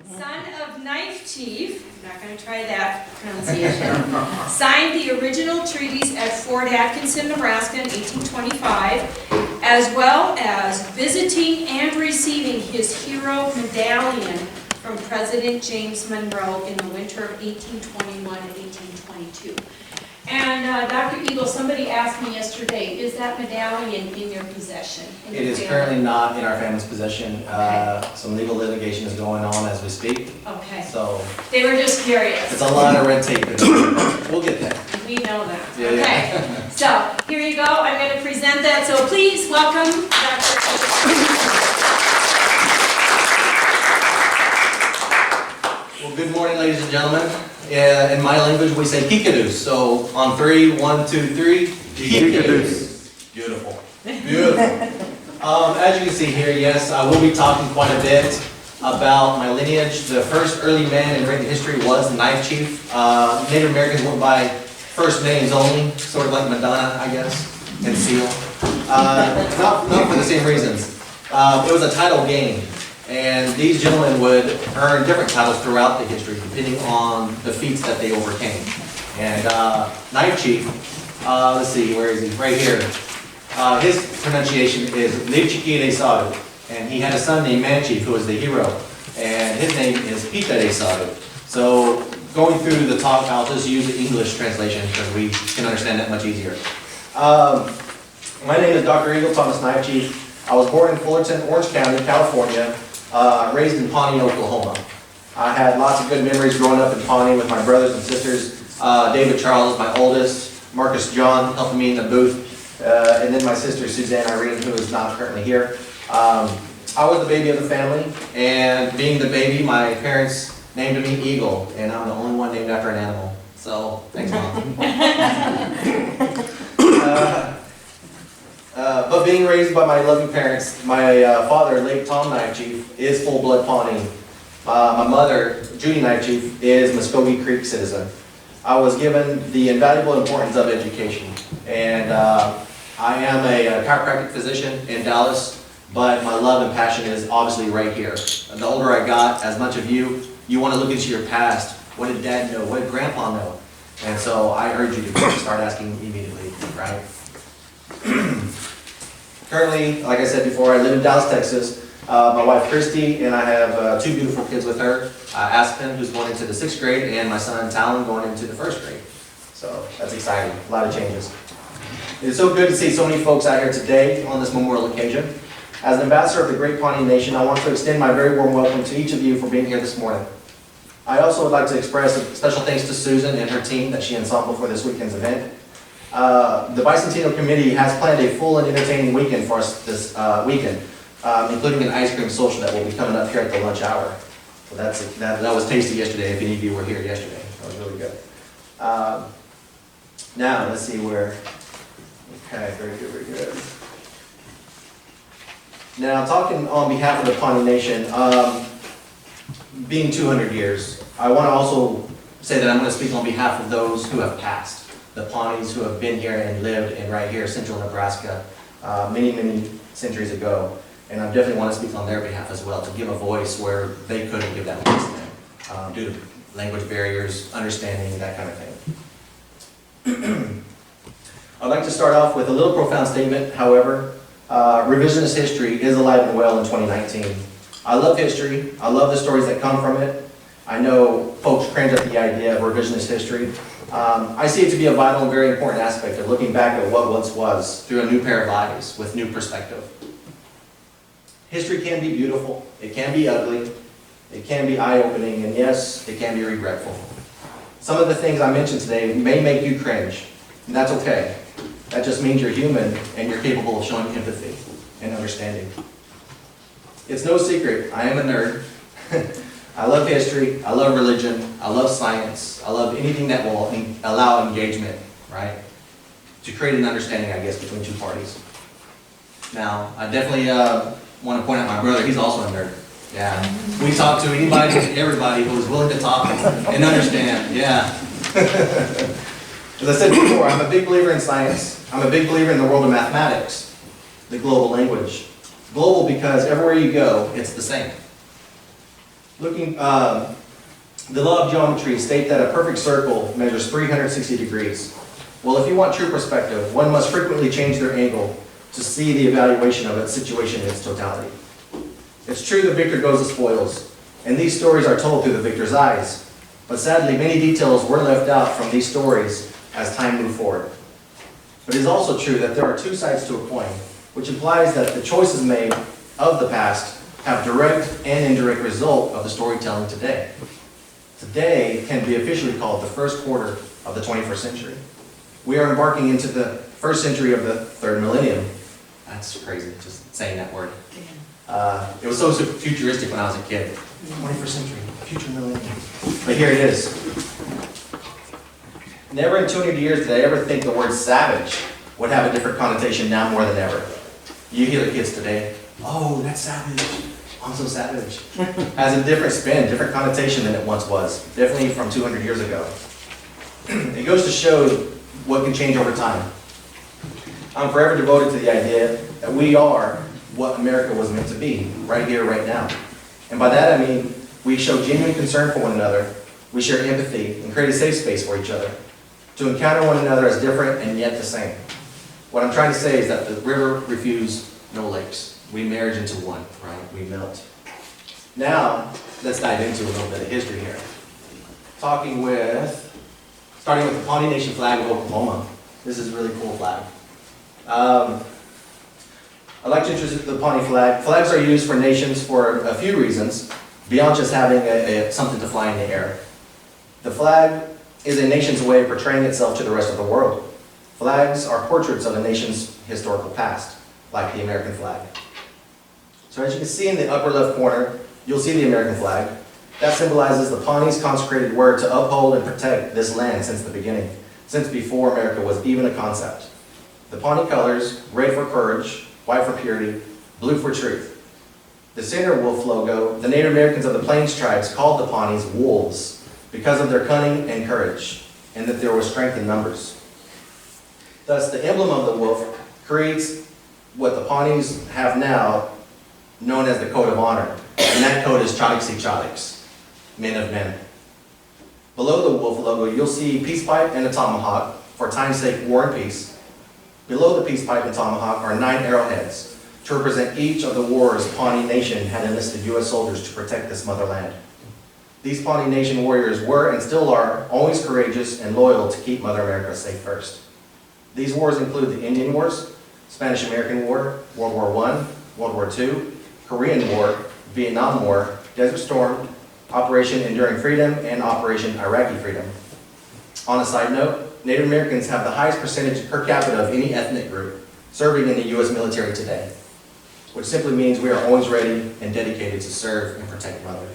son of Knife Chief, I'm not going to try that pronunciation, signed the original treaties at Fort Atkinson, Nebraska in 1825, as well as visiting and receiving his hero medallion from President James Monroe in the winter of 1821 and 1822. And Dr. Eagle, somebody asked me yesterday, is that medallion in your possession? It is currently not in our family's possession. Some legal litigation is going on as we speak. Okay. So they were just curious. it's a lot of red tape. We'll get there. We know that. Yeah, Okay. yeah. So here you go. I'm going to present that. So please welcome Dr. Well, good morning, ladies and gentlemen. In my language, we say kikadoos. So on 3, 1, 2, 3, kikadoos. Beautiful. Beautiful. As you can see here, yes, I will be talking quite a bit about my lineage. The first early man in written history was the Knife Chief. Native Americans went by first names only, sort of like Madonna, I guess, and Seal. Not for the same reasons. It was a title game. And these gentlemen would earn different titles throughout the history, depending on the feats that they overcame. And Knife Chief, let's see, where is he? Right here. His pronunciation is Lechiki de Sadu. And he had a son named Man Chief, who was the hero. And his name is Pita de Sadu. So going through the talk, I'll just use the English translation because we can understand that much easier. My name is Dr. Eagle Thomas Knife Chief. I was born in Fullerton, Orange County, California. Raised in Pawnee, Oklahoma. I had lots of good memories growing up in Pawnee with my brothers and sisters. David Charles, my oldest, Marcus John, helping me in the booth, and then my sister Suzanne Irene, who is not currently here. I was the baby of the family, and being the baby, my parents named me Eagle, and I'm the only one named after an animal. So, thanks, Mom. But being raised by my loving parents, my father, late Tom Knife Chief, is full-blood Pawnee. My mother, Judy Knife Chief, is Muskogee Creek citizen. I was given the invaluable importance of education. And I am a chiropractic physician in Dallas, but my love and passion is obviously right here. And the older I got, as much of you want to look into your past. What did Dad know? What did Grandpa know? And so I urge you to start asking immediately, right? Currently, like I said before, I live in Dallas, Texas. My wife, Christy, and I have 2 beautiful kids with her. Aspen, who's going into the 6th grade, and my son, Talon, going into the 1st grade. So that's exciting. A lot of changes. It's so good to see so many folks out here today on this memorial occasion. As an ambassador of the Great Pawnee Nation, I want to extend my very warm welcome to each of you for being here this morning. I also would like to express a special thanks to Susan and her team that she ensembled for this weekend's event. The Bicentennial Committee has planned a full and entertaining weekend for us this weekend, including an ice cream social that will be coming up here at the lunch hour. So that was tasty yesterday, if any of you were here yesterday. That was really good. Now, let's see where. Okay, very good, very good. Now, talking on behalf of the Pawnee Nation, being 200 years, I want to also say that I'm going to speak on behalf of those who have passed. The Pawnees who have been here and lived in right here, central Nebraska, many, many centuries ago. And I definitely want to speak on their behalf as well, to give a voice where they couldn't give that voice to them, due to language barriers, understanding, that kind of thing. I'd like to start off with a little profound statement, however. Revisionist history is alive and well in 2019. I love history. I love the stories that come from it. I know folks cringe at the idea of revisionist history. I see it to be a vital and very important aspect of looking back at what once was through a new pair of eyes with new perspective. History can be beautiful, it can be ugly, it can be eye-opening, and yes, it can be regretful. Some of the things I mentioned today may make you cringe, and that's okay. That just means you're human and you're capable of showing empathy and understanding. It's no secret, I am a nerd. I love history, I love religion, I love science, I love anything that will allow engagement, right? To create an understanding, I guess, between 2 parties. Now, I definitely want to point out my brother, he's also a nerd. Yeah. We talk to anybody and everybody who is willing to talk and understand, yeah. As I said before, I'm a big believer in science. I'm a big believer in the world of mathematics, the global language. Global because everywhere you go, it's the same. The law of geometry states that a perfect circle measures 360 degrees. Well, if you want true perspective, one must frequently change their angle to see the evaluation of its situation in its totality. It's true the victor goes the spoils, and these stories are told through the victor's eyes. But sadly, many details were left out from these stories as time moved forward. But it is also true that there are two sides to a coin, which implies that the choices made of the past have direct and indirect result of the storytelling today. Today can be officially called the first quarter of the 21st century. We are embarking into the first century of the third millennium. That's crazy, just saying that word. It was so futuristic when I was a kid. 21st century, future millennium. But here it is. Never in 200 years did I ever think the word savage would have a different connotation now more than ever. You hear the kids today, oh, that's savage. I'm so savage. Has a different spin, different connotation than it once was. Definitely from 200 years ago. It goes to show what can change over time. I'm forever devoted to the idea that we are what America was meant to be, right here, right now. And by that I mean, we show genuine concern for one another, we share empathy, and create a safe space for each other, to encounter one another as different and yet the same. What I'm trying to say is that the river refused no lakes. We merge into one, right? We melt. Now, let's dive into a little bit of history here. Starting with the Pawnee Nation flag of Oklahoma. This is a really cool flag. I'd like to introduce the Pawnee flag. Flags are used for nations for a few reasons, beyond just having something to fly in the air. The flag is a nation's way of portraying itself to the rest of the world. Flags are portraits of a nation's historical past, like the American flag. So as you can see in the upper left corner, you'll see the American flag. That symbolizes the Pawnee's consecrated word to uphold and protect this land since the beginning, since before America was even a concept. The Pawnee colors, red for courage, white for purity, blue for truth. The center wolf logo, the Native Americans of the Plains tribes called the Pawnees wolves because of their cunning and courage, and that there was strength in numbers. Thus, the emblem of the wolf creates what the Pawnees have now known as the code of honor, and that code is Chaliksy Chaliks, men of men. Below the wolf logo, you'll see peace pipe and a tomahawk, for time's sake, war and peace. Below the peace pipe and tomahawk are 9 arrowheads, to represent each of the wars Pawnee Nation had enlisted U.S. soldiers to protect this motherland. These Pawnee Nation warriors were and still are always courageous and loyal to keep Mother America safe first. These wars include the Indian Wars, Spanish-American War, World War I, World War II, Korean War, Vietnam War, Desert Storm, Operation Enduring Freedom, and Operation Iraqi Freedom. On a side note, Native Americans have the highest percentage per capita of any ethnic group serving in the U.S. military today, which simply means we are always ready and dedicated to serve and protect Mother.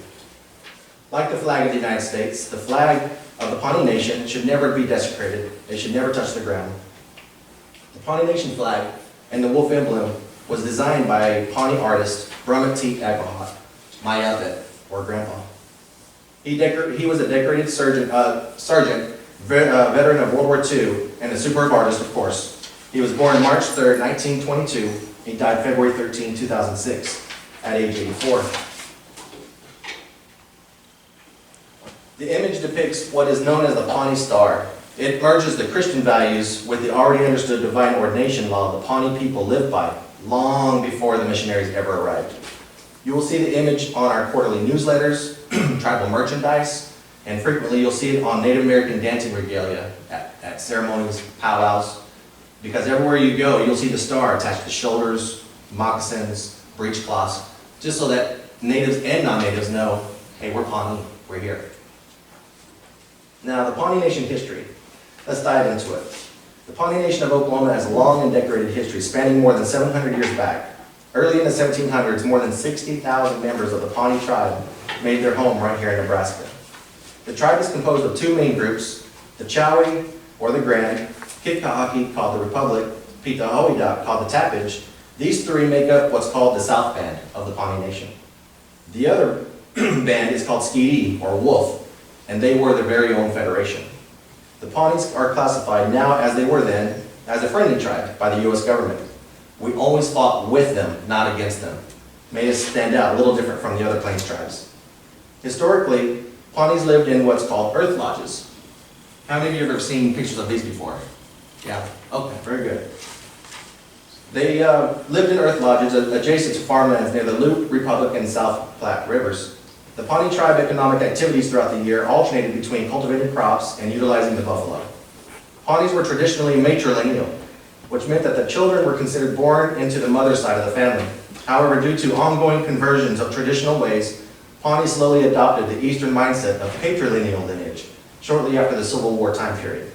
Like the flag of the United States, the flag of the Pawnee Nation should never be desecrated. It should never touch the ground. The Pawnee Nation flag and the wolf emblem was designed by Pawnee artist Brummet T. Agahot, my Yabet, or Grandpa. He was a decorated sergeant, veteran of World War II, and a superb artist, of course. He was born March 3rd, 1922. He died February 13, 2006, at age 84. The image depicts what is known as the Pawnee Star. It merges the Christian values with the already understood divine ordination law the Pawnee people lived by long before the missionaries ever arrived. You will see the image on our quarterly newsletters, tribal merchandise, and frequently you'll see it on Native American dancing regalia at ceremonies, powwows, because everywhere you go, you'll see the star attached to shoulders, moccasins, breechcloths, just so that natives and non-natives know, hey, we're Pawnee, we're here. Now, the Pawnee Nation history. Let's dive into it. The Pawnee Nation of Oklahoma has a long and decorated history spanning more than 700 years back. Early in the 1700s, more than 60,000 members of the Pawnee tribe made their home right here in Nebraska. The tribe is composed of 2 main groups, the Chowie, or the Grand, Kitkahocky, called the Republic, Petahoidak, called the Tapage. These 3 make up what's called the South Band of the Pawnee Nation. The other band is called Skeetee, or Wolf, and they were their very own federation. The Pawnees are classified now, as they were then, as a friendly tribe by the U.S. government. We always fought with them, not against them. Made us stand out, a little different from the other Plains tribes. Historically, Pawnees lived in what's called earth lodges. How many of you have ever seen pictures of these before? Yeah, okay, very good. They lived in earth lodges adjacent to farmlands near the Loup, Republic, and South Platte rivers. The Pawnee tribe economic activities throughout the year alternated between cultivating crops and utilizing the buffalo. Pawnees were traditionally matrilineal, which meant that the children were considered born into the mother's side of the family. However, due to ongoing conversions of traditional ways, Pawnee slowly adopted the Eastern mindset of patrilineal lineage shortly after the Civil War time period.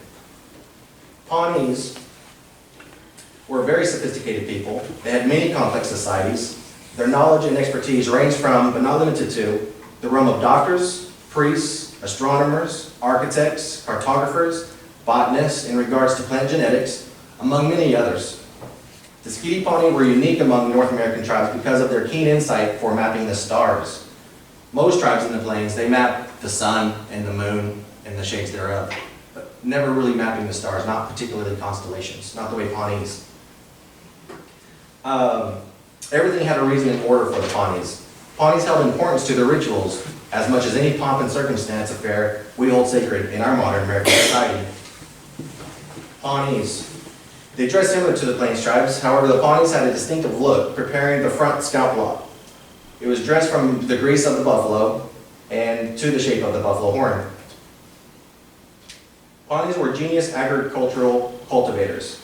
Pawnees were very sophisticated people. They had many complex societies. Their knowledge and expertise ranged from, but not limited to, the realm of doctors, priests, astronomers, architects, cartographers, botanists in regards to plant genetics, among many others. The Skeety Pawnee were unique among North American tribes because of their keen insight for mapping the stars. Most tribes in the plains, they map the sun and the moon and the shades thereof, but never really mapping the stars, not particularly constellations, not the way Pawnees. Everything had a reason and order for the Pawnees. Pawnees held importance to their rituals as much as any pomp and circumstance affair we hold sacred in our modern American society. Pawnees. They dressed similar to the Plains tribes, however the Pawnees had a distinctive look, preparing the front scalp lock. It was dressed from the grease of the buffalo and to the shape of the buffalo horn. Pawnees were genius agricultural cultivators.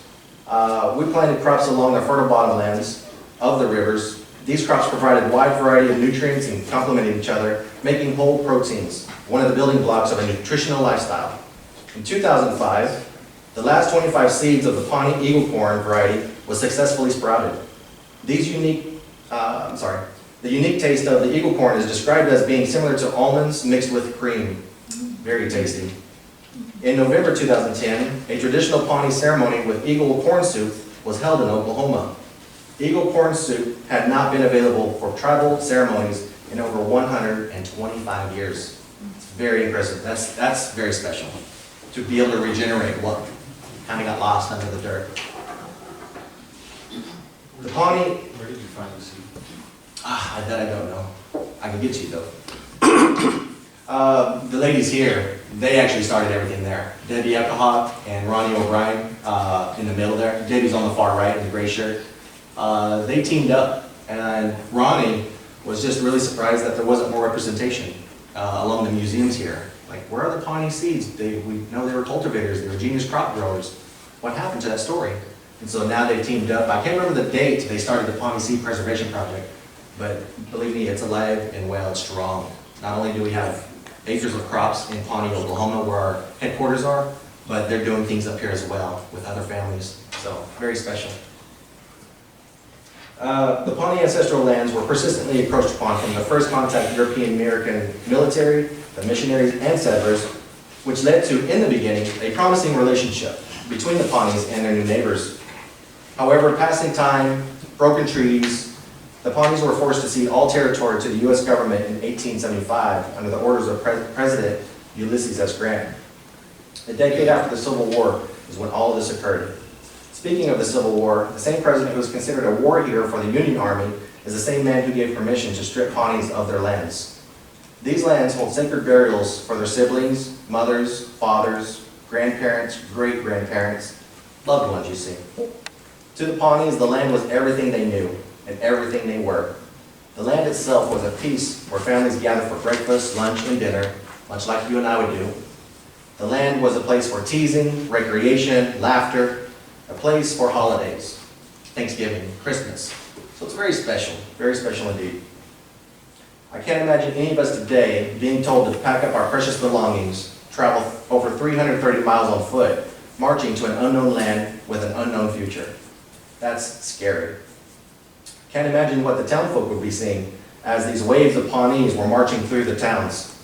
We planted crops along the fertile bottomlands of the rivers. These crops provided a wide variety of nutrients and complemented each other, making whole proteins, one of the building blocks of a nutritional lifestyle. In 2005, the last 25 seeds of the Pawnee Eagle corn variety was successfully sprouted. The unique taste of the Eagle corn is described as being similar to almonds mixed with cream. Very tasty. In November 2010, a traditional Pawnee ceremony with Eagle corn soup was held in Oklahoma. Eagle corn soup had not been available for tribal ceremonies in over 125 years. It's very impressive. That's very special. To be able to regenerate what kind of got lost under the dirt. The Pawnee... Where did you find the soup? That I don't know. I can get you though. The ladies here, they actually started everything there. Debbie Eckelhawk and Ronnie O'Brien in the middle there. Debbie's on the far right in the gray shirt. They teamed up, and Ronnie was just really surprised that there wasn't more representation along the museums here. Like, where are the Pawnee seeds? We know they were cultivators, they were genius crop growers. What happened to that story? And so now they've teamed up. I can't remember the date they started the Pawnee Seed Preservation Project, but believe me, it's alive and well, it's strong. Not only do we have acres of crops in Pawnee, Oklahoma, where our headquarters are, but they're doing things up here as well with other families. So, very special. The Pawnee ancestral lands were persistently encroached upon from the first contact European American military, the missionaries, and settlers, which led to, in the beginning, a promising relationship between the Pawnees and their new neighbors. However, passing time, broken treaties, the Pawnees were forced to cede all territory to the U.S. government in 1875 under the orders of President Ulysses S. Grant. A decade after the Civil War is when all of this occurred. Speaking of the Civil War, the same president who was considered a war hero for the Union Army is the same man who gave permission to strip Pawnees of their lands. These lands hold sacred burials for their siblings, mothers, fathers, grandparents, great-grandparents, loved ones, you see. To the Pawnees, the land was everything they knew and everything they were. The land itself was a place where families gathered for breakfast, lunch, and dinner, much like you and I would do. The land was a place for teasing, recreation, laughter, a place for holidays, Thanksgiving, Christmas. So it's very special indeed. I can't imagine any of us today being told to pack up our precious belongings, travel over 330 miles on foot, marching to an unknown land with an unknown future. That's scary. Can't imagine what the townfolk would be seeing as these waves of Pawnees were marching through the towns.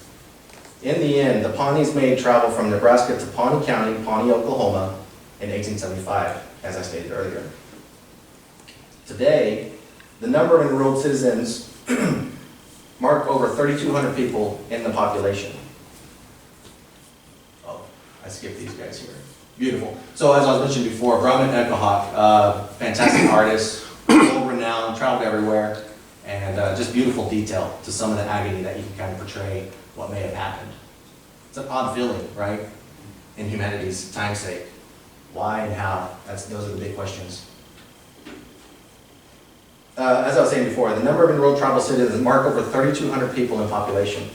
In the end, the Pawnees made travel from Nebraska to Pawnee County, Pawnee, Oklahoma, in 1875, as I stated earlier. Today, the number of enrolled citizens mark over 3,200 people in the population. Oh, I skipped these guys here. Beautiful. So as I was mentioning before, Brahman Eckelhawk, fantastic artist, world-renowned, traveled everywhere, and just beautiful detail to some of the agony that you can kind of portray what may have happened. It's an odd feeling, right? In humanity's time's sake. Why and how? Those are the big questions. As I was saying before, the number of enrolled tribal citizens mark over 3,200 people in population.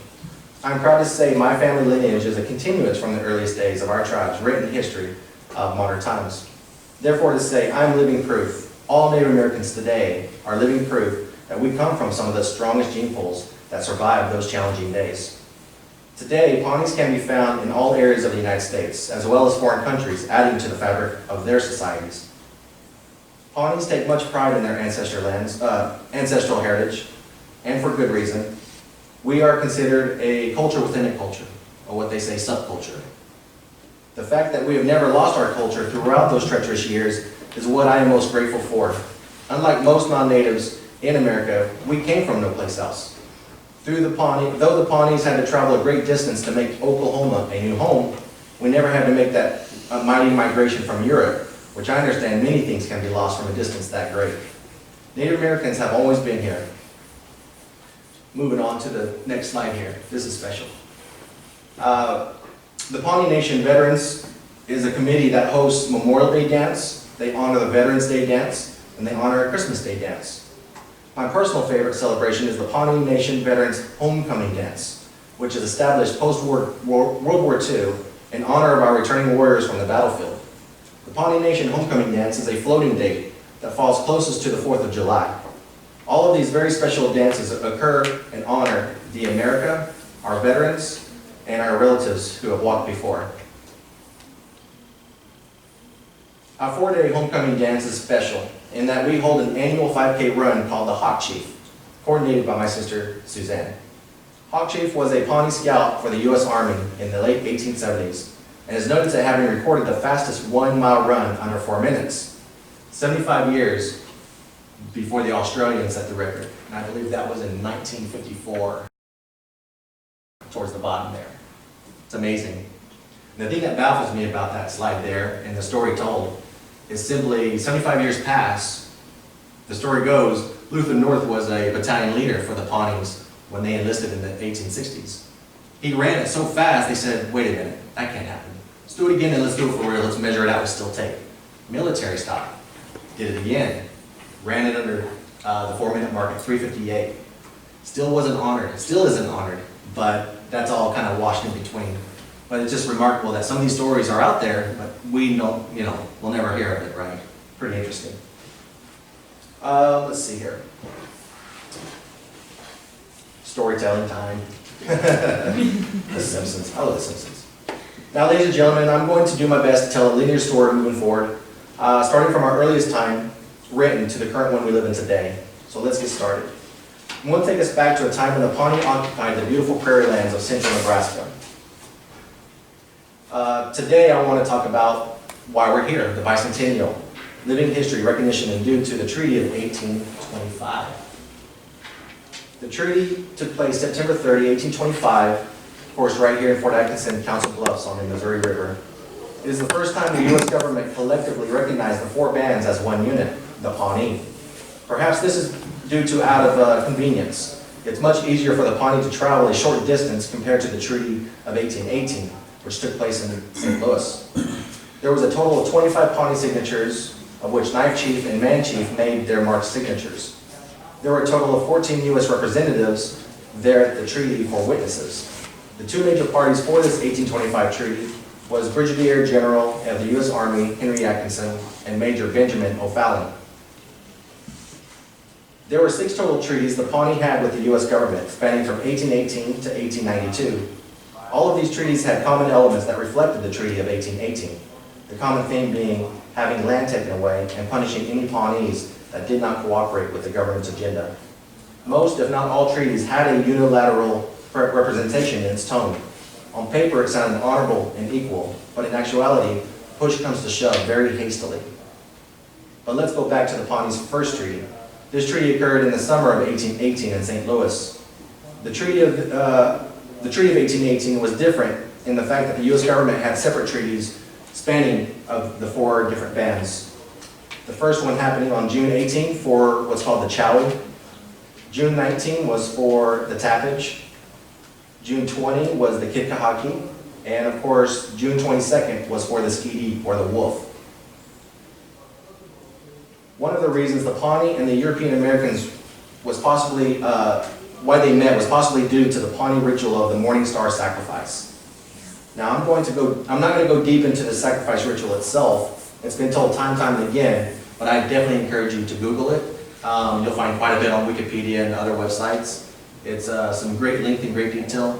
I'm proud to say my family lineage is a continuance from the earliest days of our tribe's written history of modern times. Therefore, to say I'm living proof, all Native Americans today are living proof that we come from some of the strongest gene pools that survived those challenging days. Today, Pawnees can be found in all areas of the United States, as well as foreign countries, adding to the fabric of their societies. Pawnees take much pride in their ancestral heritage, and for good reason. We are considered a culture within a culture, or what they say, subculture. The fact that we have never lost our culture throughout those treacherous years is what I am most grateful for. Unlike most non-natives in America, we came from no place else. Though the Pawnees had to travel a great distance to make Oklahoma a new home, we never had to make that mighty migration from Europe, which I understand many things can be lost from a distance that great. Native Americans have always been here. Moving on to the next slide here. This is special. The Pawnee Nation Veterans is a committee that hosts Memorial Day dance, they honor the Veterans Day dance, and they honor a Christmas Day dance. My personal favorite celebration is the Pawnee Nation Veterans Homecoming Dance, which is established post-World War II in honor of our returning warriors from the battlefield. The Pawnee Nation Homecoming Dance is a floating date that falls closest to the 4th of July. All of these very special dances occur and honor the America, our veterans, and our relatives who have walked before. Our 4-day homecoming dance is special in that we hold an annual 5K run called the Hawk Chief, coordinated by my sister, Suzanne. Hawk Chief was a Pawnee scout for the U.S. Army in the late 1870s and is noted to having recorded the fastest 1-mile run under 4 minutes, 75 years before the Australians set the record. And I believe that was in 1954, towards the bottom there. It's amazing. And the thing that baffles me about that slide there and the story told is simply 75 years pass. The story goes, Luther North was a battalion leader for the Pawnees when they enlisted in the 1860s. He ran it so fast, they said, wait a minute, that can't happen. Let's do it again and let's do it for real. Let's measure it out with still tape. Military style. Did it again. Ran it under the 4-minute mark at 3:58. Still wasn't honored. It still isn't honored, but that's all kind of washed in between. But it's just remarkable that some of these stories are out there, but we don't, we'll never hear of it, right? Pretty interesting. Let's see here. Storytelling time. The Simpsons. I love The Simpsons. Now, ladies and gentlemen, I'm going to do my best to tell a linear story moving forward, starting from our earliest time written to the current one we live in today. So let's get started. I'm going to take us back to a time when the Pawnee occupied the beautiful prairie lands of central Nebraska. Today I want to talk about why we're here, the Bicentennial, living history, recognition, and due to the Treaty of 1825. The treaty took place September 30, 1825, of course right here in Fort Atkinson, Council Bluffs on the Missouri River. It is the first time the U.S. government collectively recognized the 4 bands as one unit, the Pawnee. Perhaps this is due to out of convenience. It's much easier for the Pawnee to travel a short distance compared to the Treaty of 1818, which took place in St. Louis. There was a total of 25 Pawnee signatures, of which Knife Chief and Man Chief made their marked signatures. There were a total of 14 U.S. representatives there at the treaty for witnesses. The 2 major parties for this 1825 treaty was Brigadier General of the U.S. Army Henry Atkinson and Major Benjamin O'Fallon. There were 6 total treaties the Pawnee had with the U.S. government, spanning from 1818 to 1892. All of these treaties had common elements that reflected the Treaty of 1818, the common theme being having land taken away and punishing any Pawnees that did not cooperate with the government's agenda. Most, if not all, treaties had a unilateral representation in its tone. On paper, it sounded honorable and equal, but in actuality, push comes to shove very hastily. But let's go back to the Pawnee's first treaty. This treaty occurred in the summer of 1818 in St. Louis. The Treaty of 1818 was different in the fact that the U.S. government had separate treaties spanning of the 4 different bands. The first one happening on June 18 for what's called the Chowie. June 19 was for the tappage. June 20 was the kitkahaki. And of course, June 22nd was for the skidi, or the wolf. One of the reasons the Pawnee and the European Americans was possibly, why they met was possibly due to the Pawnee ritual of the morning star sacrifice. Now I'm not going to go deep into the sacrifice ritual itself. It's been told time and time again, but I definitely encourage you to Google it. You'll find quite a bit on Wikipedia and other websites. It's some great length and great detail.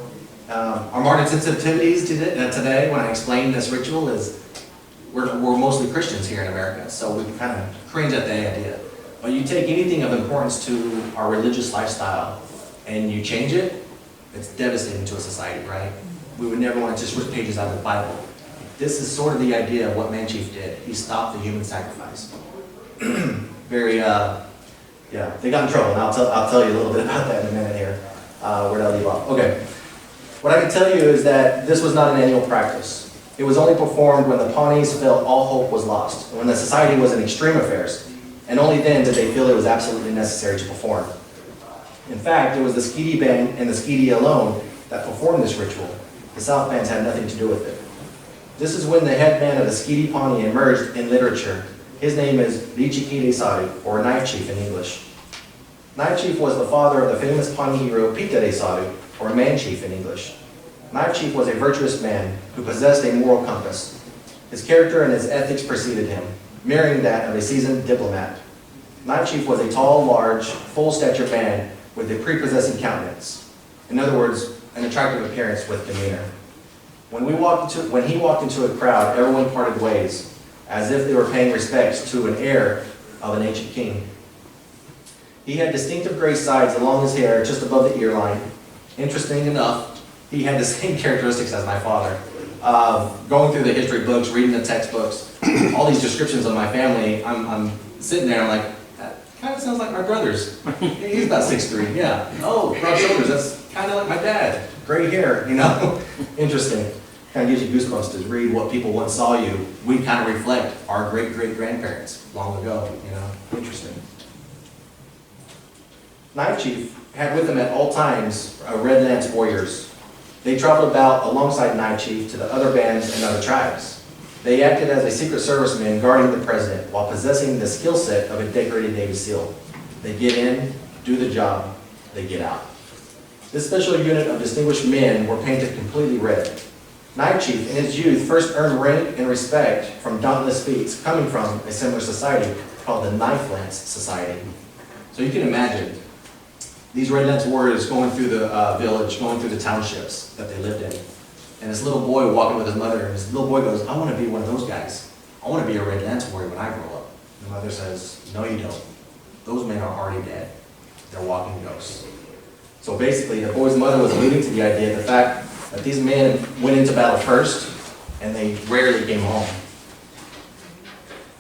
Our market sensitivities today, when I explain this ritual, is we're mostly Christians here in America, so we kind of cringe at the idea. But you take anything of importance to our religious lifestyle and you change it, it's devastating to a society, right? We would never want to just rip pages out of the Bible. This is sort of the idea of what Man Chief did. He stopped the human sacrifice. Very, yeah, they got in trouble, and I'll tell you a little bit about that in a minute here. Where did I leave off? Okay. What I can tell you is that this was not an annual practice. It was only performed when the Pawnees felt all hope was lost, and when the society was in extreme affairs, and only then did they feel it was absolutely necessary to perform. In fact, it was the skidi band and the skidi alone that performed this ritual. The South bands had nothing to do with it. This is when the head band of the skidi Pawnee emerged in literature. His name is Bicentennial Sari, or Knife Chief in English. Knife Chief was the father of the famous Pawnee hero Pita Sari, or Man Chief in English. Knife Chief was a virtuous man who possessed a moral compass. His character and his ethics preceded him, mirroring that of a seasoned diplomat. Knife Chief was a tall, large, full-stature man with a prepossessing countenance. In other words, an attractive appearance with demeanor. When he walked into a crowd, everyone parted ways, as if they were paying respects to an heir of an ancient king. He had distinctive gray sides along his hair just above the ear line. Interesting enough, he had the same characteristics as my father. Going through the history books, reading the textbooks, all these descriptions of my family, I'm sitting there, I'm like, that kind of sounds like my brother's. He's about 6'3", yeah. Oh, broad shoulders, that's kind of like my dad. Gray hair, you know? Interesting. Kind of gives you goosebumps to read what people once saw you. We kind of reflect our great-great-grandparents long ago, you know? Interesting. Knife Chief had with him at all times Red Lance warriors. They traveled about alongside Knife Chief to the other bands and other tribes. They acted as a Secret Serviceman guarding the president while possessing the skill set of a decorated Navy SEAL. They get in, do the job, they get out. This special unit of distinguished men were painted completely red. Knife Chief, in his youth, first earned rank and respect from dauntless feats coming from a similar society called the Knife Lance Society. So you can imagine these Red Lance warriors going through the village, going through the townships that they lived in. And this little boy walking with his mother, and this little boy goes, I want to be one of those guys. I want to be a Red Lance warrior when I grow up. The mother says, no you don't. Those men are already dead. They're walking ghosts. So basically, the boy's mother was alluding to the idea, the fact that these men went into battle first, and they rarely came home.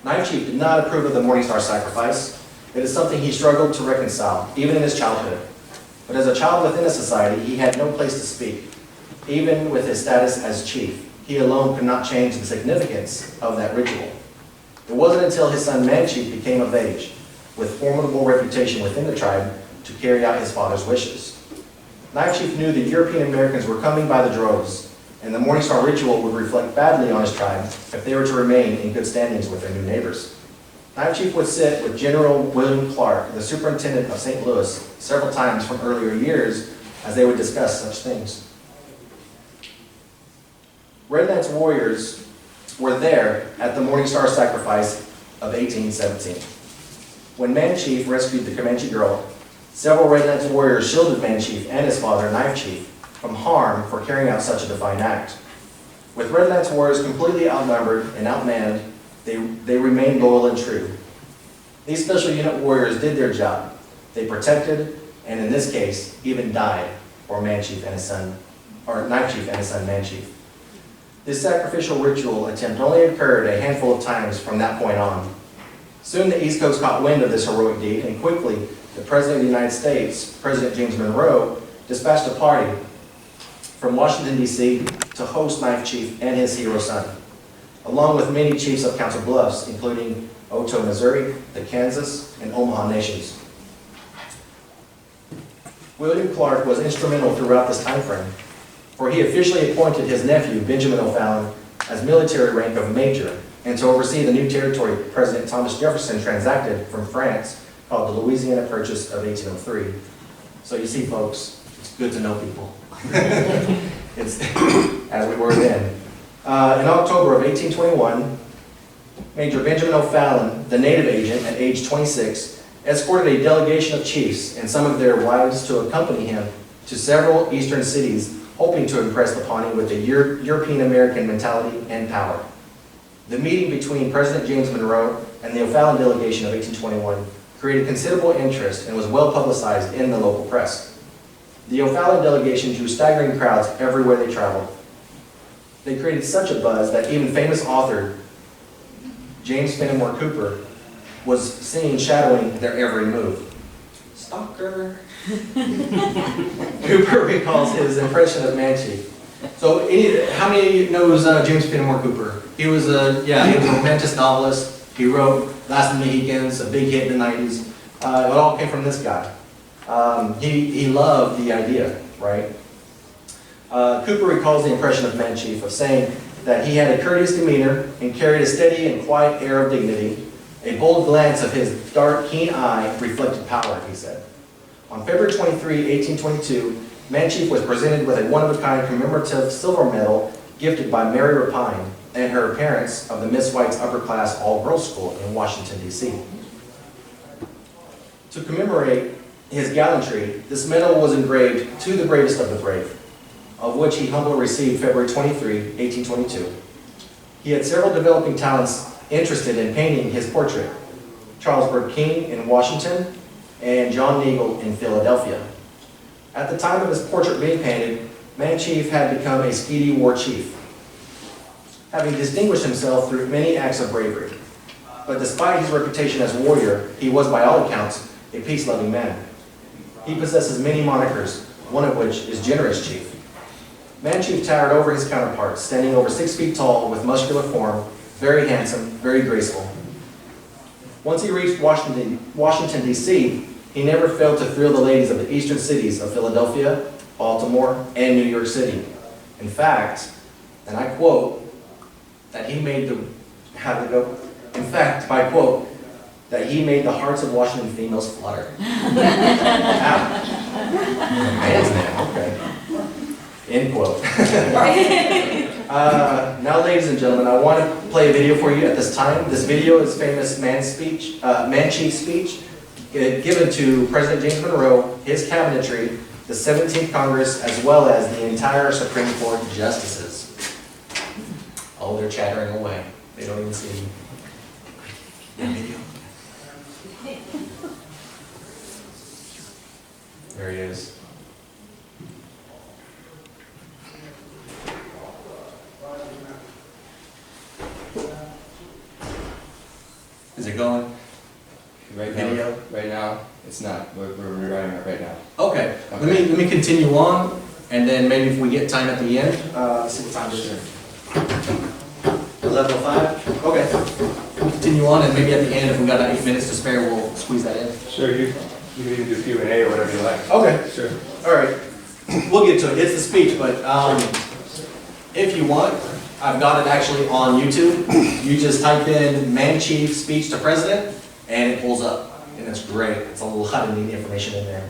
Knife Chief did not approve of the Morning Star sacrifice. It is something he struggled to reconcile, even in his childhood. But as a child within a society, he had no place to speak. Even with his status as chief, he alone could not change the significance of that ritual. It wasn't until his son Man Chief became of age, with formidable reputation within the tribe, to carry out his father's wishes. Knife Chief knew the European Americans were coming by the droves, and the Morning Star ritual would reflect badly on his tribe if they were to remain in good standings with their new neighbors. Knife Chief would sit with General William Clark, the superintendent of St. Louis, several times from earlier years as they would discuss such things. Red Lance warriors were there at the Morning Star sacrifice of 1817. When Man Chief rescued the Comanche girl, several Red Lance warriors shielded Man Chief and his father, Knife Chief, from harm for carrying out such a divine act. With Red Lance warriors completely outnumbered and outmanned, they remained loyal and true. These special unit warriors did their job. They protected, and in this case, even died for Man Chief and his son, or Knife Chief and his son Man Chief. This sacrificial ritual attempt only occurred a handful of times from that point on. Soon the East Coast caught wind of this heroic deed, and quickly the President of the United States, President James Monroe, dispatched a party from Washington, D.C. to host Knife Chief and his hero son, along with many chiefs of Council Bluffs, including Otoe, Missouri, the Kansas, and Omaha nations. William Clark was instrumental throughout this time frame, for he officially appointed his nephew, Benjamin O'Fallon, as military rank of major, and to oversee the new territory President Thomas Jefferson transacted from France, called the Louisiana Purchase of 1803. So you see, folks, it's good to know people. It's as we were then. In October of 1821, Major Benjamin O'Fallon, the native agent at age 26, escorted a delegation of chiefs and some of their wives to accompany him to several eastern cities, hoping to impress the Pawnee with a European-American mentality and power. The meeting between President James Monroe and the O'Fallon delegation of 1821 created considerable interest and was well publicized in the local press. The O'Fallon delegation drew staggering crowds everywhere they traveled. They created such a buzz that even famous author James Fenimore Cooper was seen shadowing their every move. Stalker. Cooper recalls his impression of Manchi. So, how many knows James Fenimore Cooper? He was a romantic novelist. He wrote Last of the Mohicans, a big hit in the 90s. It all came from this guy. He loved the idea, right? Cooper recalls the impression of Manchi of saying that he had a courteous demeanor and carried a steady and quiet air of dignity. A bold glance of his dark, keen eye reflected power, he said. On February 23, 1822, Manchi was presented with a one-of-a-kind commemorative silver medal gifted by Mary Rapine and her parents of the Miss White's upper-class all-girls school in Washington, D.C. To commemorate his gallantry, this medal was engraved "To the bravest of the brave," of which he humbly received February 23, 1822. He had several developing talents interested in painting his portrait: Charles Bird King in Washington and John Neagle in Philadelphia. At the time of his portrait being painted, Manchi had become a speedy war chief, having distinguished himself through many acts of bravery. But despite his reputation as a warrior, he was by all accounts a peace-loving man. He possesses many monikers, one of which is Generous Chief. Manchi towered over his counterparts, standing over 6 feet tall with muscular form, very handsome, very graceful. Once he reached Washington, D.C., he never failed to thrill the ladies of the eastern cities of Philadelphia, Baltimore, and New York City. In fact, and I quote, that he made the, that he made the hearts of Washington females flutter. Man's man, okay. End quote. Now, ladies and gentlemen, I want to play a video for you at this time. This video is famous Manchi's speech given to President James Monroe, his cabinetry, the 17th Congress, as well as the entire Supreme Court justices. Oh, they're chattering away. They don't even see me. Video. There he is. Is it going? Right now, it's not. We're rewriting it right now. Okay. Let me continue on, and then maybe if we get time at the end, let's see what time it is. 11:05. Okay. Continue on, and maybe at the end, if we got 8 minutes to spare, we'll squeeze that in. Sure. You can even do Q&A or whatever you like. Okay. Sure. All right. We'll get to it. It's the speech, but if you want, I've got it actually on YouTube. You just type in Manchi speech to president, and it pulls up, and it's great. It's a lot of neat information in there.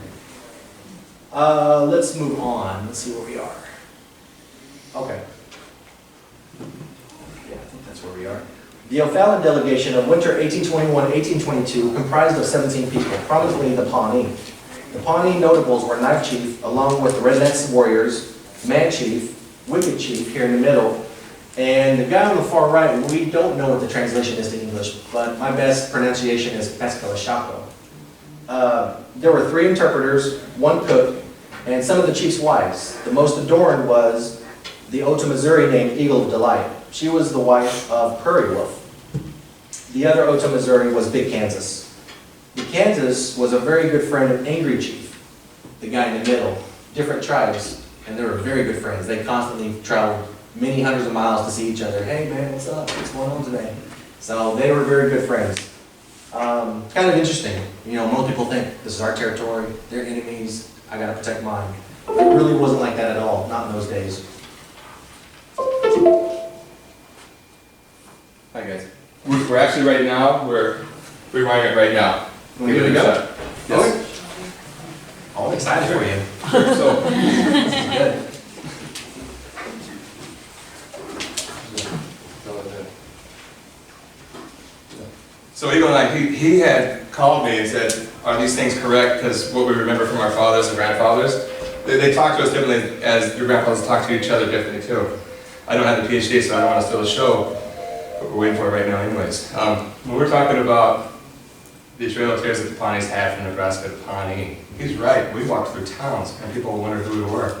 Let's move on. Let's see where we are. Okay. Yeah, I think that's where we are. The O'Fallon delegation of winter 1821-1822 comprised of 17 people, prominently the Pawnee. The Pawnee notables were Knife Chief, along with the Residence Warriors, Man Chief, Wicked Chief here in the middle, and the guy on the far right, we don't know what the translation is to English, but my best pronunciation is Pescalashako. There were 3 interpreters, 1 cook, and some of the chief's wives. The most adorned was the Oto Missouri named Eagle Delight. She was the wife of Prairie Wolf. The other Oto Missouri was Big Kansas. Big Kansas was a very good friend of Angry Chief, the guy in the middle. Different tribes, and they were very good friends. They constantly traveled many hundreds of miles to see each other. Hey man, what's up? What's going on today? So they were very good friends. Kind of interesting. You know, most people think this is our territory, they're enemies. I gotta protect mine. It really wasn't like that at all, not in those days. Hi guys. We're actually right now, we're rewinding it right now. We good to go? Yes. All excited for you. So, Good. so Eagle and I, he had called me and said, are these things correct? Because what we remember from our fathers and grandfathers, they talk to us differently as your grandfathers talk to each other differently too. I don't have the PhD, so I don't want to steal the show, but we're waiting for it right now anyways. When we're talking about the trail of tears that the Pawnees had from Nebraska to Pawnee, he's right. We walked through towns and people wondered who we were.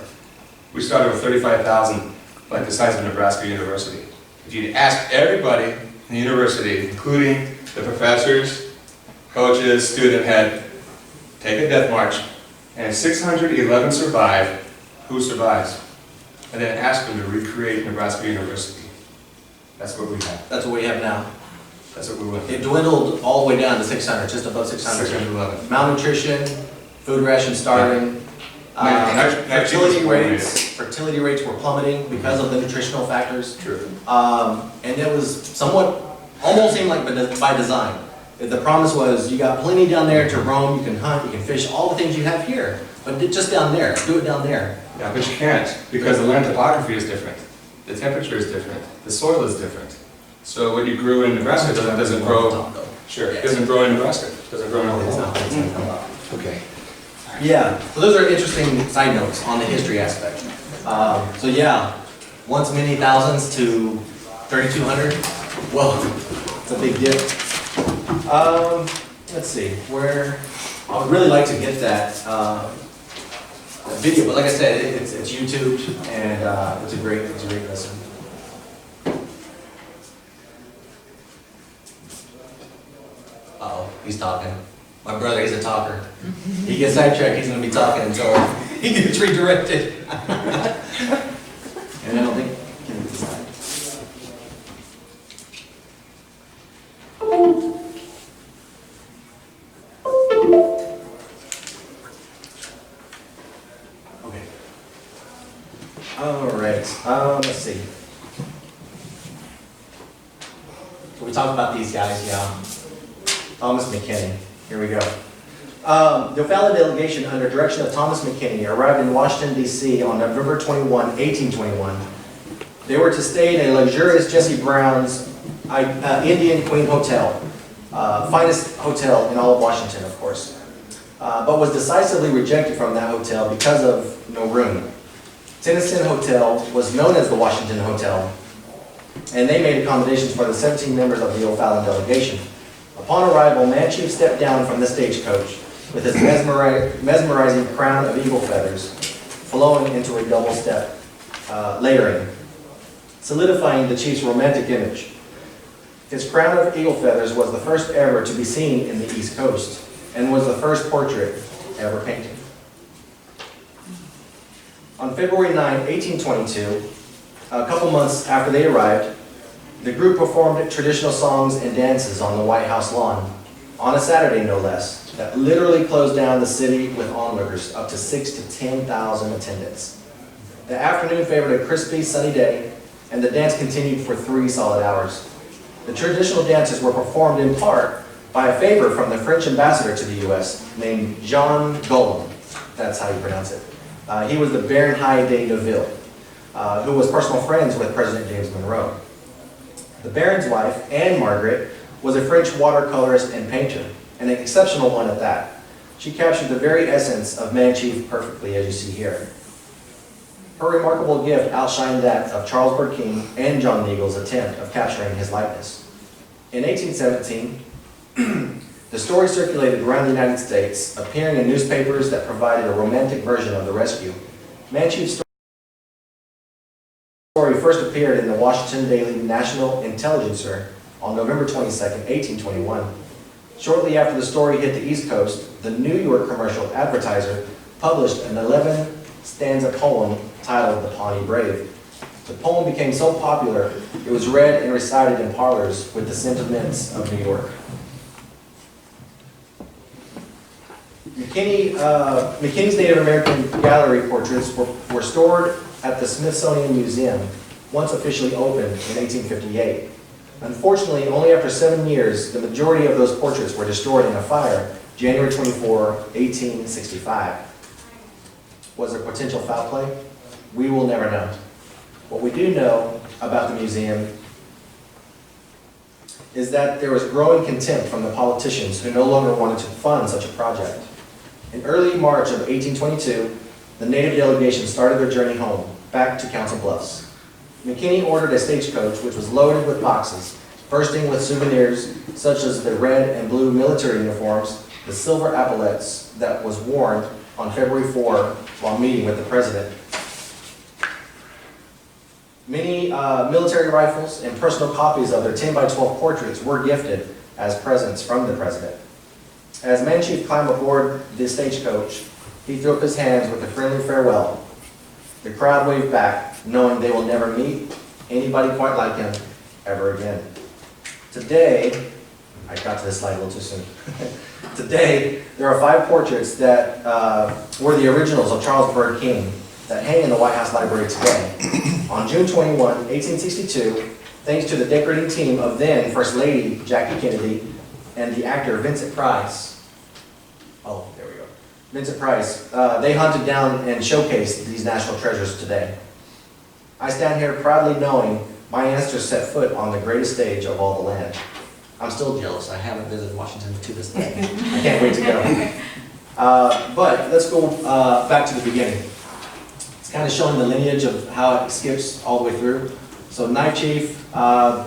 We started with 35,000, like the size of Nebraska University. If you'd ask everybody in the university, including the professors, coaches, student head, take a death march, and 611 survive, who survives? And then ask them to recreate Nebraska University. That's what we have. That's what we have now. That's what we want. It dwindled all the way down to 600, just above 600. 611. Malnutrition, food ration starving, fertility rates were plummeting because of the nutritional factors. True. And it was somewhat, almost seemed like by design. The promise was, you got plenty down there to roam, you can hunt, you can fish, all the things you have here, but just down there, do it down there. Yeah, but you can't, because the land topography is different. The temperature is different. The soil is different. So what you grew in Nebraska doesn't grow. Sure, it doesn't grow in Nebraska. It doesn't grow in Oklahoma. Okay. Yeah, so those are interesting side notes on the history aspect. So yeah, once many thousands to 3,200. Well, it's a big dip. Let's see, where, I would really like to get that video, but like I said, it's YouTube, and it's a great listen. Uh-oh, he's talking. My brother, he's a talker. He gets sidetracked, he's gonna be talking until he gets redirected. And I don't think he can decide. Okay. All right, let's see. So we talked about these guys, yeah. Thomas McKinney. Here we go. The O'Fallon delegation, under direction of Thomas McKinney, arrived in Washington, D.C. on November 21, 1821. They were to stay in a luxurious Jesse Brown's Indian Queen Hotel, finest hotel in all of Washington, of course, but was decisively rejected from that hotel because of no room. Tennyson Hotel was known as the Washington Hotel, and they made accommodations for the 17 members of the O'Fallon delegation. Upon arrival, Manchief stepped down from the stagecoach with his mesmerizing crown of eagle feathers flowing into a double step, layering, solidifying the chief's romantic image. His crown of eagle feathers was the first ever to be seen in the East Coast and was the first portrait ever painted. On February 9, 1822, a couple months after they arrived, the group performed traditional songs and dances on the White House lawn, on a Saturday no less, that literally closed down the city with onlookers, up to 6,000 to 10,000 attendants. The afternoon favored a crispy, sunny day, and the dance continued for 3 solid hours. The traditional dances were performed in part by a favor from the French ambassador to the U.S. named Jean Gollum. That's how you pronounce it. He was the Baron High de Neuville, who was personal friends with President James Monroe. The Baron's wife, Anne Margaret, was a French watercolorist and painter, and an exceptional one at that. She captured the very essence of Manchief perfectly, as you see here. Her remarkable gift outshined that of Charles Bird King and John Neagle's attempt of capturing his likeness. In 1817, the story circulated around the United States, appearing in newspapers that provided a romantic version of the rescue. Manchief's story first appeared in the Washington Daily National Intelligencer on November 22, 1821. Shortly after the story hit the East Coast, the New York Commercial Advertiser published an 11-stanza poem titled The Pawnee Brave. The poem became so popular, it was read and recited in parlors with the sentiments of New York. McKinney's Native American gallery portraits were stored at the Smithsonian Museum, once officially opened in 1858. Unfortunately, only after 7 years, the majority of those portraits were destroyed in a fire, January 24, 1865. Was there potential foul play? We will never know. What we do know about the museum is that there was growing contempt from the politicians who no longer wanted to fund such a project. In early March of 1822, the Native delegation started their journey home, back to Council Bluffs. McKinney ordered a stagecoach which was loaded with boxes, bursting with souvenirs such as the red and blue military uniforms, the silver epaulets that was worn on February 4 while meeting with the president. Many military rifles and personal copies of their 10 by 12 portraits were gifted as presents from the president. As Man Chief climbed aboard the stagecoach, he threw up his hands with a friendly farewell. The crowd waved back, knowing they will never meet anybody quite like him ever again. Today, I got to this slide a little too soon. Today, there are 5 portraits that were the originals of Charles Byrd King that hang in the White House Library today. On June 21, 1862, thanks to the decorating team of then First Lady Jackie Kennedy and the actor Vincent Price, they hunted down and showcased these national treasures today. I stand here proudly knowing my ancestors set foot on the greatest stage of all the land. I'm still jealous. I haven't visited Washington to this day. I can't wait to go. But let's go back to the beginning. It's kind of showing the lineage of how it skips all the way through. So Knife Chief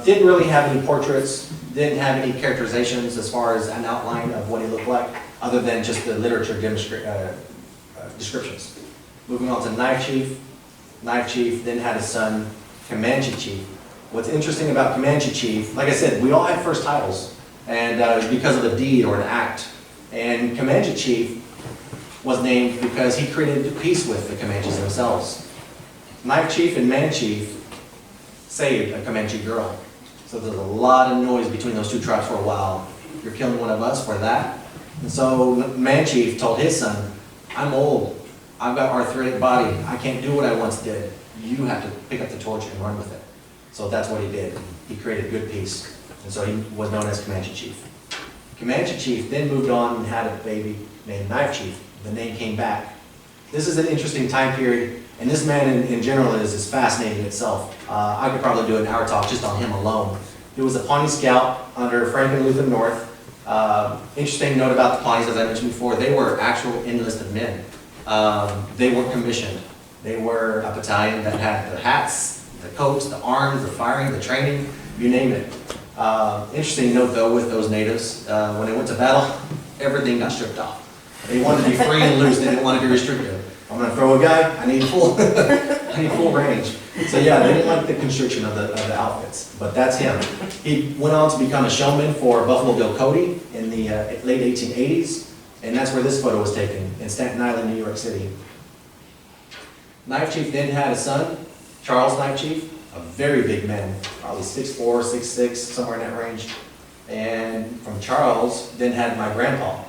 didn't really have any portraits, didn't have any characterizations as far as an outline of what he looked like, other than just the literature descriptions. Moving on to Knife Chief. Knife Chief then had a son, Comanche Chief. What's interesting about Comanche Chief, like I said, we all had first titles, and because of a deed or an act. And Comanche Chief was named because he created peace with the Comanches themselves. Knife Chief and Man Chief saved a Comanche girl. So there's a lot of noise between those two tribes for a while. You're killing one of us for that? And so Man Chief told his son, I'm old, I've got arthritic body, I can't do what I once did. You have to pick up the torch and run with it. So that's what he did. He created good peace. And so he was known as Comanche Chief. Comanche Chief then moved on and had a baby named Knife Chief. The name came back. This is an interesting time period, and this man in general is fascinating itself. I could probably do an hour talk just on him alone. He was a Pawnee scout under Franklin Luther North. Interesting note about the Pawnees, as I mentioned before, they were actual enlisted men. They weren't commissioned. They were a battalion that had the hats, the coats, the arms, the firing, the training, you name it. Interesting note though with those natives, when they went to battle, everything got stripped off. They wanted to be free and loose, they didn't want to be restricted. I'm going to throw a guy, I need full, I need full range. So yeah, they didn't like the constriction of the outfits, but that's him. He went on to become a showman for Buffalo Bill Cody in the late 1880s, and that's where this photo was taken, in Staten Island, New York City. Knife Chief then had a son, Charles Knife Chief, a very big man, probably 6'4", 6'6", somewhere in that range. And from Charles, then had my grandpa,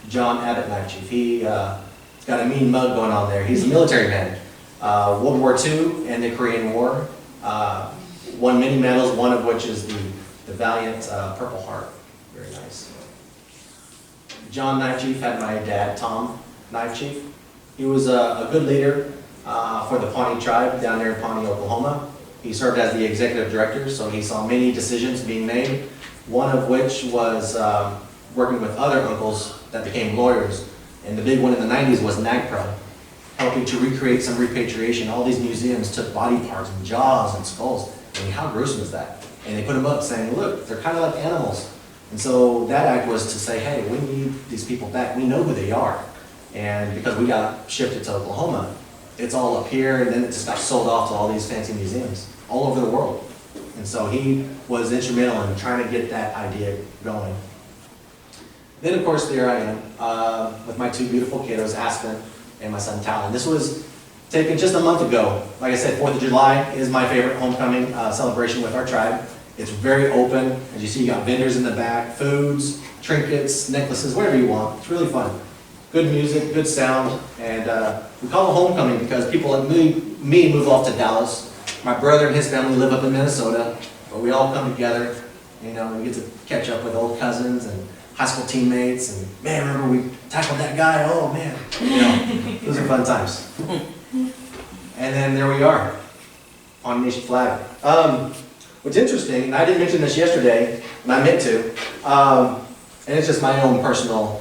John Abbott Knife Chief. He's got a mean mug going on there. He's a military man. World War II and the Korean War. Won many medals, one of which is the valiant Purple Heart. Very nice. John Knife Chief had my dad, Tom Knife Chief. He was a good leader for the Pawnee tribe down there in Pawnee, Oklahoma. He served as the executive director, so he saw many decisions being made, one of which was working with other uncles that became lawyers. And the big one in the 90s was NAGPRO, helping to recreate some repatriation. All these museums took body parts and jaws and skulls. I mean, how gruesome is that? And they put them up saying, look, they're kind of like animals. And so that act was to say, hey, we need these people back. We know who they are. And because we got shifted to Oklahoma, it's all up here, and then it just got sold off to all these fancy museums all over the world. And so he was instrumental in trying to get that idea going. Then, of course, there I am with my two beautiful kiddos, Aspen and my son, Talon. This was taken just a month ago. Like I said, 4th of July is my favorite homecoming celebration with our tribe. It's very open. As you see, you got vendors in the back, foods, trinkets, necklaces, whatever you want. It's really fun. good music, good sound, and we call it homecoming because people like me move off to Dallas. My brother and his family live up in Minnesota, but we all come together. You know, we get to catch up with old cousins and high school teammates, and man, remember we tackled that guy? Oh man, you know, those are fun times. And then there we are, on nation flag. What's interesting, and I didn't mention this yesterday, and I meant to, and it's just my own personal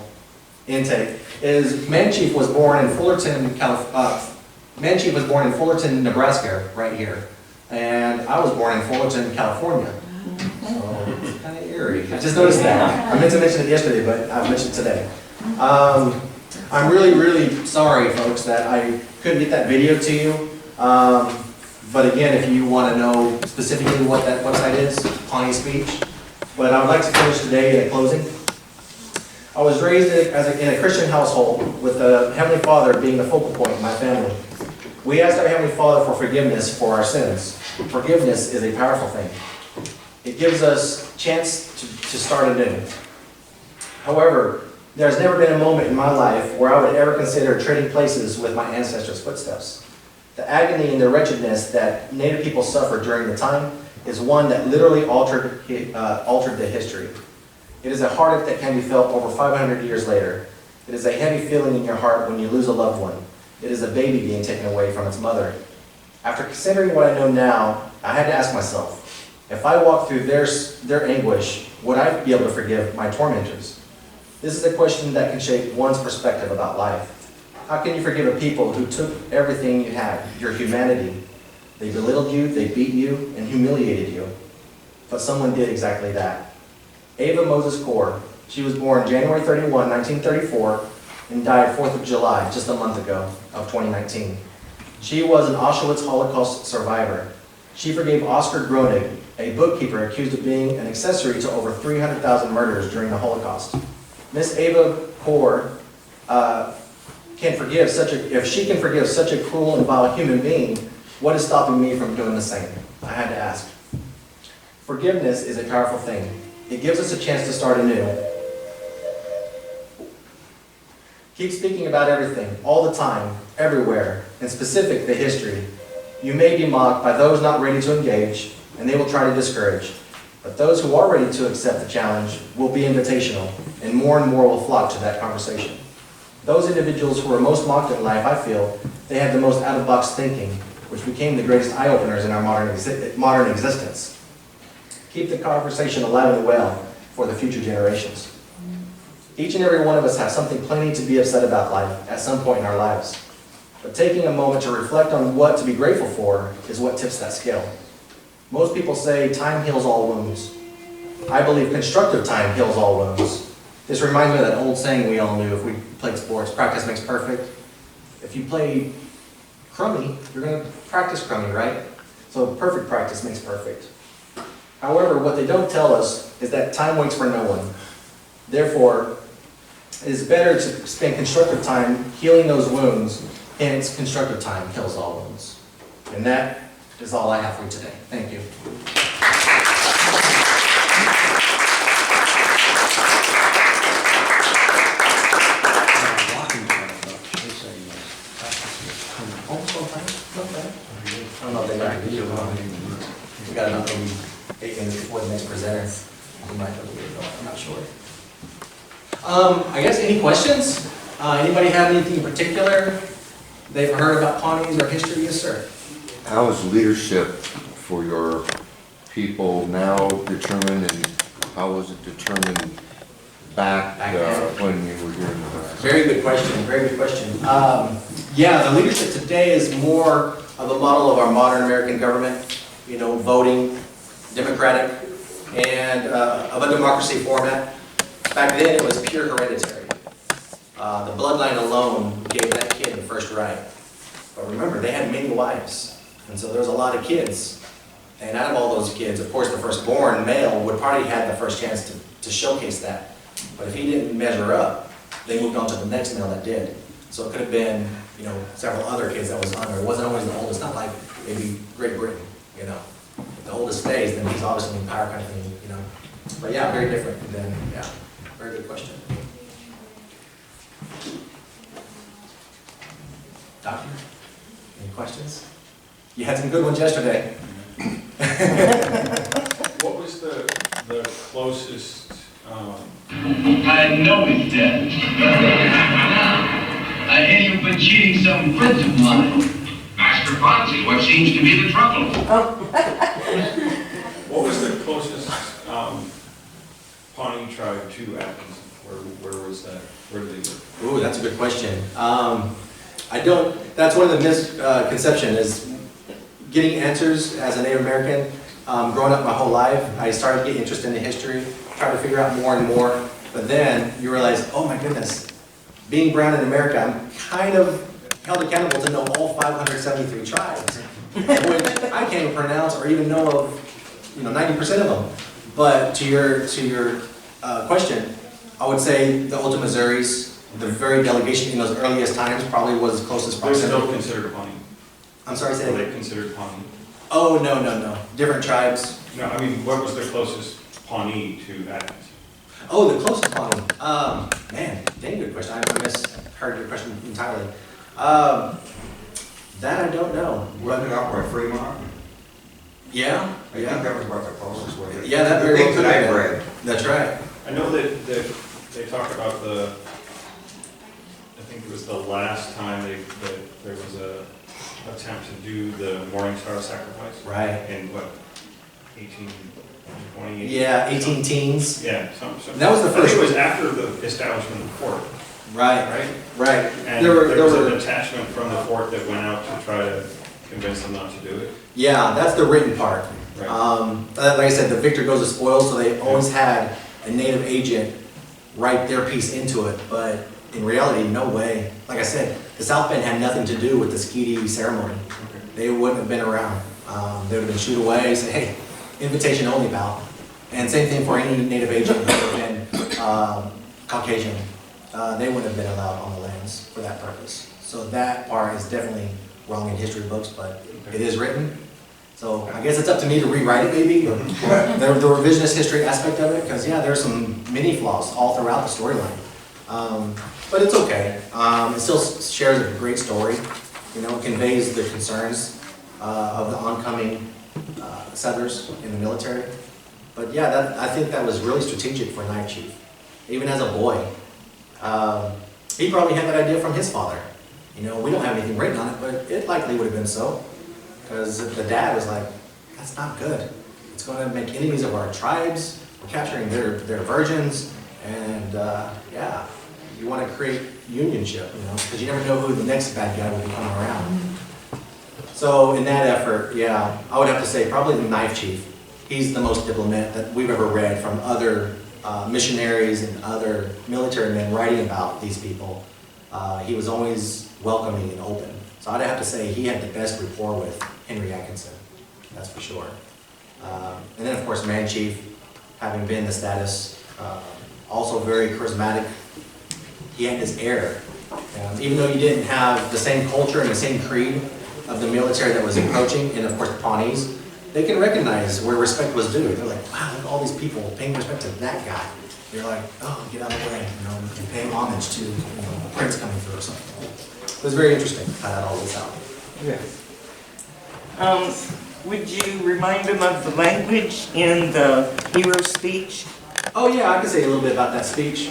intake, is Man Chief was born in Fullerton, Nebraska, right here, and I was born in Fullerton, California. So it's kind of eerie. I just noticed that. I meant to mention it yesterday, but I've mentioned it today. I'm really, really sorry, folks, that I couldn't get that video to you. But again, if you want to know specifically what that website is, Pawnee Speech. But I would like to finish today in a closing. I was raised in a Christian household with the Heavenly Father being the focal point in my family. We asked our Heavenly Father for forgiveness for our sins. Forgiveness is a powerful thing. It gives us a chance to start anew. However, there's never been a moment in my life where I would ever consider trading places with my ancestors' footsteps. The agony and the wretchedness that Native people suffered during the time is one that literally altered the history. It is a heartache that can be felt over 500 years later. It is a heavy feeling in your heart when you lose a loved one. It is a baby being taken away from its mother. After considering what I know now, I had to ask myself, if I walked through their anguish, would I be able to forgive my tormentors? This is a question that can shape one's perspective about life. How can you forgive a people who took everything you had, your humanity? They belittled you, they beat you, and humiliated you. But someone did exactly that. Ava Moses Kaur, she was born January 31, 1934, and died 4th of July, just a month ago, of 2019. She was an Auschwitz Holocaust survivor. She forgave Oscar Groening, a bookkeeper accused of being an accessory to over 300,000 murders during the Holocaust. Miss Ava Kaur if she can forgive such a cruel and vile human being, what is stopping me from doing the same? I had to ask. Forgiveness is a powerful thing. It gives us a chance to start anew. Keep speaking about everything, all the time, everywhere, in specific the history. You may be mocked by those not ready to engage, and they will try to discourage. But those who are ready to accept the challenge will be invitational, and more will flock to that conversation. Those individuals who are most mocked in life, I feel, they had the most out-of-box thinking, which became the greatest eye-openers in our modern existence. Keep the conversation alive and well for the future generations. Each and every one of us have something plenty to be upset about life at some point in our lives. But taking a moment to reflect on what to be grateful for is what tips that scale. Most people say time heals all wounds. I believe constructive time heals all wounds. This reminds me of that old saying we all knew if we played sports, practice makes perfect. If you play crummy, you're going to practice crummy, right? So perfect practice makes perfect. However, what they don't tell us is that time waits for no one. Therefore, it is better to spend constructive time healing those wounds, hence constructive time heals all wounds. And that is all I have for you today. Thank you. I don't know if they like video. We got another 8 minutes before the next presenter. We might have a video going. I'm not sure. I guess any questions? Anybody have anything in particular they've heard about Pawnees or history? Yes, sir. How is leadership for your people now determined, and how was it determined back when you were here in Nebraska? Very good question. Very good question. Yeah, the leadership today is more of a model of our modern American government. You know, voting, democratic, and of a democracy format. Back then, it was pure hereditary. The bloodline alone gave that kid the first right. But remember, they had many wives, and so there was a lot of kids. And out of all those kids, of course, the firstborn male would probably have the first chance to showcase that. But if he didn't measure up, they moved on to the next male that did. So it could have been, you know, several other kids that was under. It wasn't always the oldest, not like maybe Great Britain, you know. If the oldest stays, then he's obviously in power kind of thing, you know. But yeah, very different than, yeah, very good question. Doctor, any questions? You had some good ones yesterday. What was the closest, I know it's dead. I hear you've been cheating some friends of mine. Master Fonzie, what seems to be the trouble? what was the closest Pawnee tribe to Atkinson? Where was that? Where did they live? Ooh, that's a good question. That's one of the misconceptions is getting answers as a Native American. Growing up my whole life, I started getting interested in history, tried to figure out more and more, but then you realize, oh my goodness, being brown in America, I'm kind of held accountable to know all 573 tribes, which I can't even pronounce or even know of, 90% of them. But to your question, I would say the Ultra Missouris, the very delegation in those earliest times probably was closest They're proximity. still considered Pawnee. I'm sorry, say Are that. they considered Pawnee? Oh, no. Different tribes. No, I mean, what was the closest Pawnee to Atkinson? Oh, the closest Pawnee. Man, dang good question. I misheard your question entirely. That I don't know. Wasn't it out by Fremont? Yeah? I think that was about the closest way. Yeah, that The very well things could that have I've been. read. That's right. I know that they talk about I think it was the last time that there was a attempt to do the Morning Star sacrifice. Right. In what, 1820? Yeah, 18 teens. Yeah, That was the I think first. it was after the establishment of the fort, Right, right? right. And There was were, a detachment from the fort that went out to try to convince them not to do it. yeah, that's the written part. Right. Like I said, the victor goes to spoil, so they always had a native agent write their piece into it, but in reality, no way. Like I said, the South Bend had nothing to do with the Skeety ceremony. They wouldn't have been around. They would have been shooed away, say, hey, invitation only, pal. And same thing for any native agent who would have been Caucasian. They wouldn't have been allowed on the lands for that purpose. So that part is definitely wrong in history books, but it is written. So I guess it's up to me to rewrite it maybe, or the revisionist history aspect of it, because yeah, there's some mini flaws all throughout the storyline. But it's okay. It still shares a great story. It conveys the concerns of the oncoming settlers in the military. But yeah, I think that was really strategic for Night Chief. Even as a boy, he probably had that idea from his father. We don't have anything written on it, but it likely would have been so. Because the dad was like, that's not good. It's going to make enemies of our tribes. We're capturing their virgins. And yeah, you want to create unionship, because you never know who the next bad guy will be coming around. So in that effort, yeah, I would have to say probably the Knife Chief. He's the most diplomat that we've ever read from other missionaries and other military men writing about these people. He was always welcoming and open. So I'd have to say he had the best rapport with Henry Atkinson, that's for sure. And then of course Man Chief, having been the status, also very charismatic. He had his air. Even though you didn't have the same culture and the same creed of the military that was approaching, and of course the Pawnees, they can recognize where respect was due. They're like, wow, look at all these people paying respect to that guy. You're like, oh, get out of the way, and paying homage to a prince coming through or something. It was very interesting how that all works out. Would you remind them of the language in the hero speech? Oh yeah, I can say a little bit about that speech.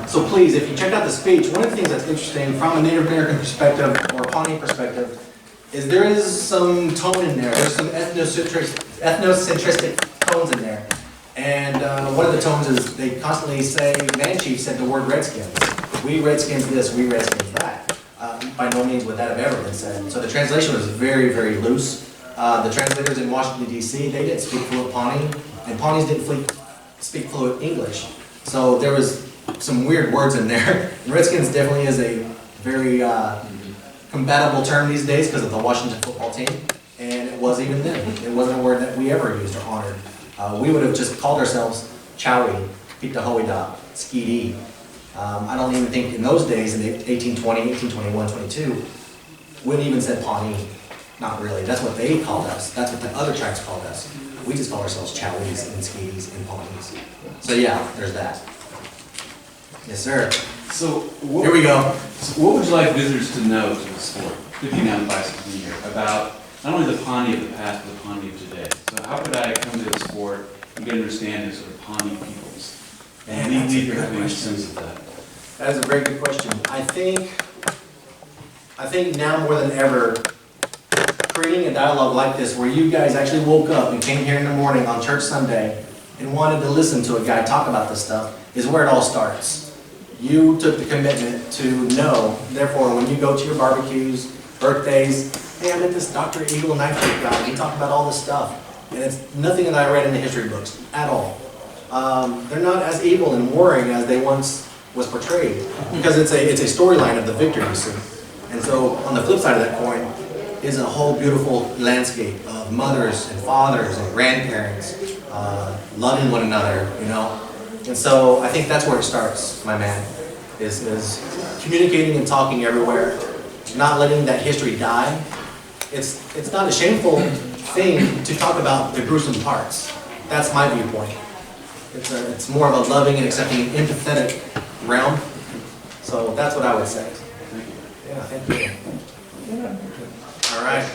So please, if you check out the speech, one of the things that's interesting from a Native American perspective or a Pawnee perspective is there is some tone in there. There's some ethnocentristic tones in there. And one of the tones is they constantly say, Man Chief said the word Redskins. We Redskins this, we Redskins that. By no means would that have ever been said. So the translation was very, very loose. The translators in Washington, D.C., they didn't speak fluent Pawnee, and Pawnees didn't speak fluent English. So there was some weird words in there. Redskins definitely is a very compatible term these days because of the Washington football team, and it was even then. It wasn't a word that we ever used or honored. We would have just called ourselves Chowie, Pitahoida, Skeety. I don't even think in those days, in 1820, 1821, 22, wouldn't even said Pawnee. Not really. That's what they called us. That's what the other tribes called us. We just call ourselves Chowies and Skeeties and Pawnees. So yeah, there's that. Yes, sir. So Here we go. What would you like visitors to know to this fort? looking down the Bicentennial about not only the Pawnee of the past, but the Pawnee of today. So how could I come to the sport and get an understanding of sort of Pawnee peoples? And leave here having a sense of that. That is a very good question. I think now more than ever, creating a dialogue like this where you guys actually woke up and came here in the morning on church Sunday and wanted to listen to a guy talk about this stuff is where it all starts. You took the commitment to know, therefore, when you go to your barbecues, birthdays, hey, I met this Dr.Eagle T guy, he talked about all this stuff. And it's nothing that I read in the history books at all. They're not as evil and warring as they once was portrayed, because it's a storyline of the victor, you see. And so on the flip side of that coin is a whole beautiful landscape of mothers and fathers and grandparents loving one another, you know. And so I think that's where it starts, my man, is communicating and talking everywhere, not letting that history die. It's not a shameful thing to talk about the gruesome parts. That's my viewpoint. It's more of a loving and accepting and empathetic realm. So that's what I would say. Yeah, thank you. All right.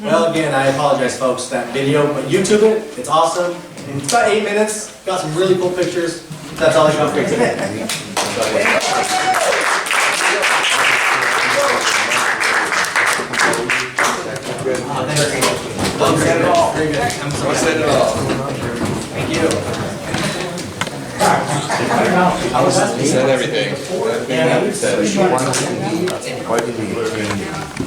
Well, again, I apologize, folks, that video, but YouTube it. It's awesome. And it's about 8 minutes. Got some really cool pictures. That's all I got for you today. Well said it all. Very good. Well said it all. Thank you. Said everything. Yeah. Why did he change